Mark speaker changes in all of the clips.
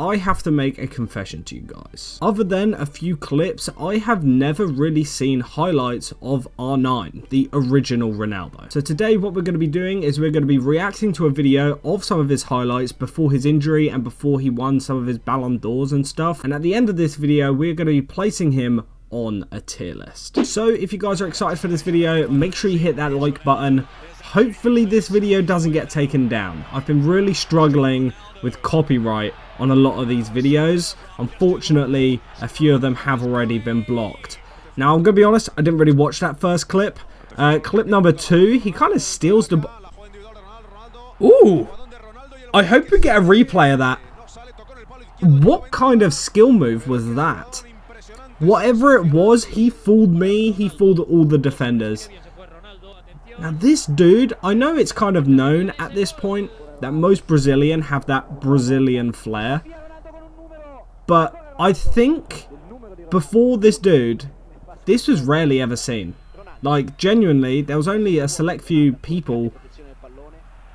Speaker 1: I have to make a confession to you guys. Other than a few clips, I have never really seen highlights of R9, the original Ronaldo. So today what we're going to be doing is we're going to be reacting to a video of some of his highlights before his injury and before he won some of his Ballon d'Ors and stuff. And at the end of this video, we're going to be placing him on a tier list. So if you guys are excited for this video, make sure you hit that like button. Hopefully this video doesn't get taken down. I've been really struggling with copyright on a lot of these videos. Unfortunately, a few of them have already been blocked. Now, I'm going to be honest, I didn't really watch that first clip. Clip number 2, he kind of steals the... Ooh! I hope we get a replay of that. What kind of skill move was that? Whatever it was, he fooled me. He fooled all the defenders. Now, this dude, I know it's kind of known at this point that most Brazilian have that Brazilian flair. But I think before this dude, this was rarely ever seen. Like, genuinely, there was only a select few people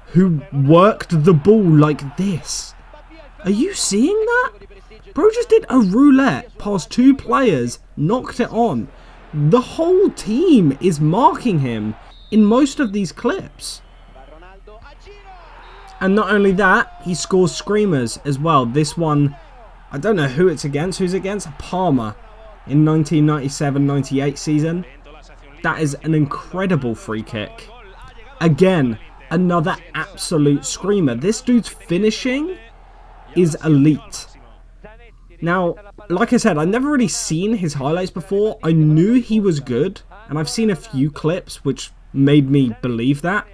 Speaker 1: who worked the ball like this. Are you seeing that? Bro just did a roulette past 2 players, knocked it on. The whole team is marking him in most of these clips. And not only that, he scores screamers as well. This one, I don't know who it's against. Who's against? Parma in 1997-98 season. That is an incredible free kick. Again, another absolute screamer. This dude's finishing is elite. Now, like I said, I've never really seen his highlights before. I knew he was good, and I've seen a few clips which made me believe that.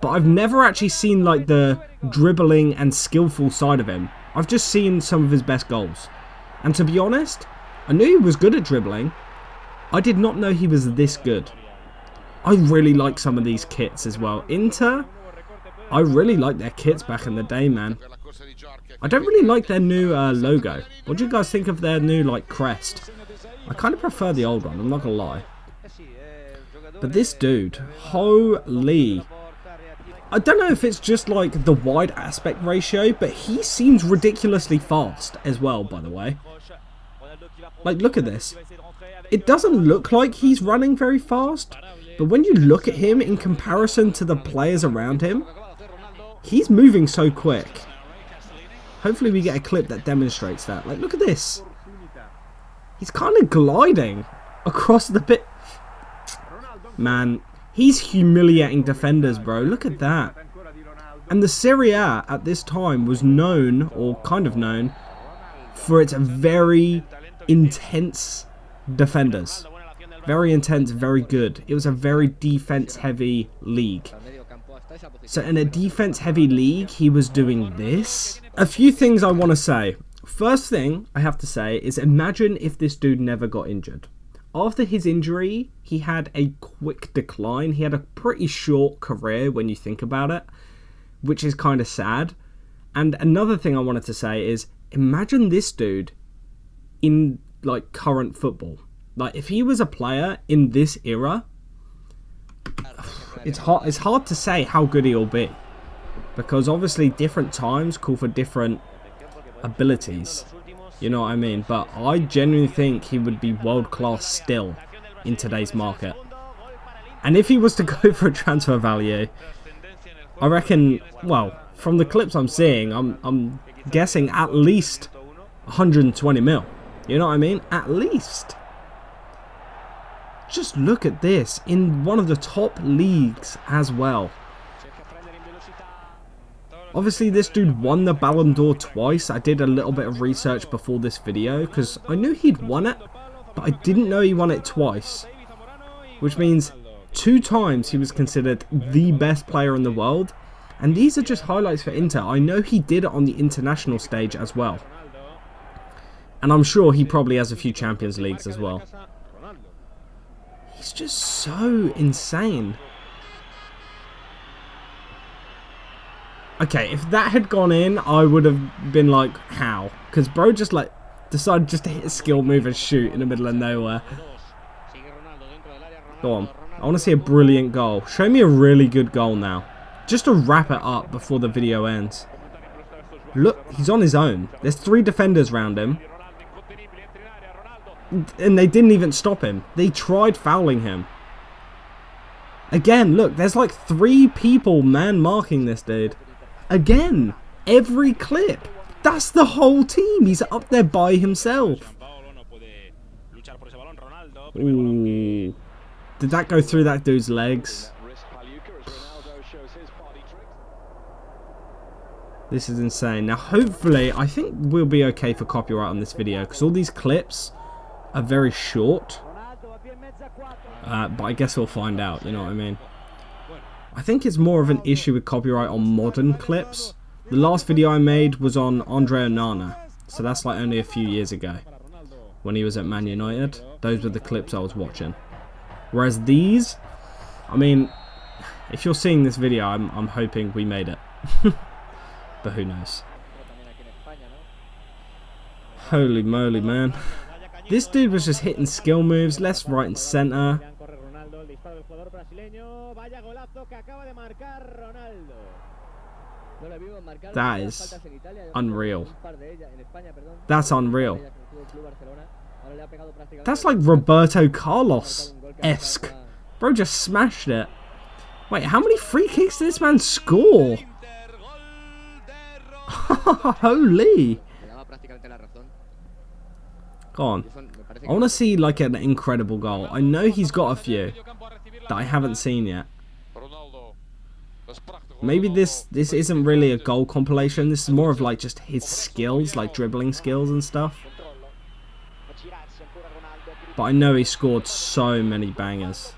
Speaker 1: But I've never actually seen like the dribbling and skillful side of him. I've just seen some of his best goals. And to be honest, I knew he was good at dribbling. I did not know he was this good. I really like some of these kits as well. Inter, I really like their kits back in the day, man. I don't really like their new logo. What do you guys think of their new like crest? I kind of prefer the old one, I'm not gonna lie. But this dude, holy... I don't know if it's just like the wide aspect ratio, but he seems ridiculously fast as well, by the way. Like, look at this. It doesn't look like he's running very fast, but when you look at him in comparison to the players around him, he's moving so quick. Hopefully we get a clip that demonstrates that. Like, look at this. He's kind of gliding across the pit. Man, he's humiliating defenders, bro. Look at that. And the Serie A at this time was known, or kind of known, for its very intense defenders. Very intense, very good. It was a very defense-heavy league. So in a defense-heavy league, he was doing this. A few things I want to say. First thing I have to say is imagine if this dude never got injured. After his injury, he had a quick decline. He had a pretty short career when you think about it, which is kind of sad. And another thing I wanted to say is, imagine this dude in like current football. Like if he was a player in this era, it's hard to say how good he'll be. Because obviously different times call for different abilities. You know what I mean? But I genuinely think he would be world class still in today's market. And if he was to go for a transfer value, I reckon, well, from the clips I'm seeing, I'm guessing at least 120 mil. You know what I mean? At least. Just look at this in one of the top leagues as well. Obviously, this dude won the Ballon d'Or twice. I did a little bit of research before this video because I knew he'd won it, but I didn't know he won it twice. Which means 2 times he was considered the best player in the world. And these are just highlights for Inter. I know he did it on the international stage as well. And I'm sure he probably has a few Champions Leagues as well. He's just so insane. Okay, if that had gone in, I would have been like, how? Because bro just like decided just to hit a skill move and shoot in the middle of nowhere. Go on. I want to see a brilliant goal. Show me a really good goal now. Just to wrap it up before the video ends. Look, he's on his own. There's 3 defenders around him. And they didn't even stop him. They tried fouling him. Again, look, there's like 3 people man-marking this dude. Again, every clip. That's the whole team. He's up there by himself. Ooh. Did that go through that dude's legs? This is insane. Now, hopefully, I think we'll be okay for copyright on this video because all these clips are very short. But I guess we'll find out, you know what I mean? I think it's more of an issue with copyright on modern clips. The last video I made was on Andre Onana, so that's like only a few years ago when he was at Man United. Those were the clips I was watching. Whereas these, I mean, if you're seeing this video, I'm hoping we made it. But who knows? Holy moly, man. This dude was just hitting skill moves left, right and centre. That is unreal. That's unreal. That's like Roberto Carlos-esque. Bro just smashed it. Wait, how many free kicks did this man score? Holy. Go on. I want to see like an incredible goal. I know he's got a few that I haven't seen yet. Maybe this isn't really a goal compilation. This is more of like just his skills, like dribbling skills and stuff. But I know he scored so many bangers.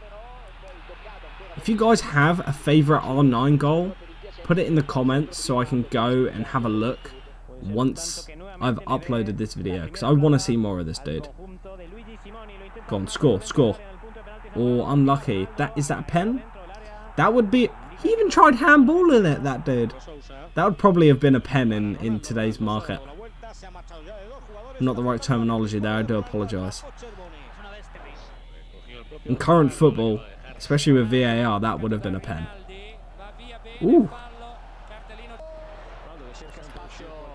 Speaker 1: If you guys have a favourite R9 goal, put it in the comments so I can go and have a look once I've uploaded this video, because I want to see more of this dude. Go on, score, score. Oh, unlucky. Is that a pen? That would be... He even tried handballing it, that dude. That would probably have been a pen in today's market. Not the right terminology there, I do apologise. In current football, especially with VAR, that would have been a pen. Ooh.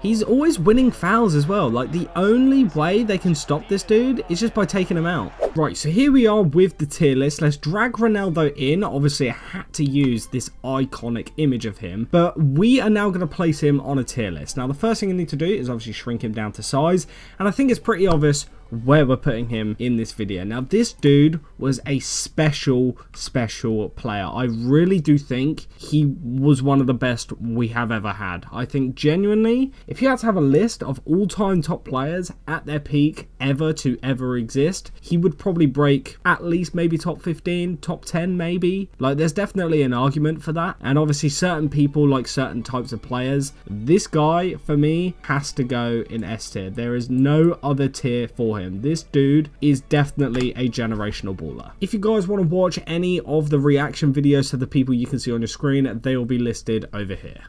Speaker 1: He's always winning fouls as well. Like, the only way they can stop this dude is just by taking him out. Right, so here we are with the tier list. Let's drag Ronaldo in. Obviously, I had to use this iconic image of him. But we are now going to place him on a tier list. Now, the first thing I need to do is obviously shrink him down to size. And I think it's pretty obvious where we're putting him in this video. Now, this dude was a special player. I really do think he was one of the best we have ever had. I think genuinely, if you had to have a list of all-time top players at their peak ever to ever exist, he would probably break at least maybe top 15, top 10 maybe. Like, there's definitely an argument for that. And obviously certain people like certain types of players. This guy, for me, has to go in S tier. There is no other tier for him. This dude is definitely a generational baller. If you guys want to watch any of the reaction videos to the people you can see on your screen, they will be listed over here.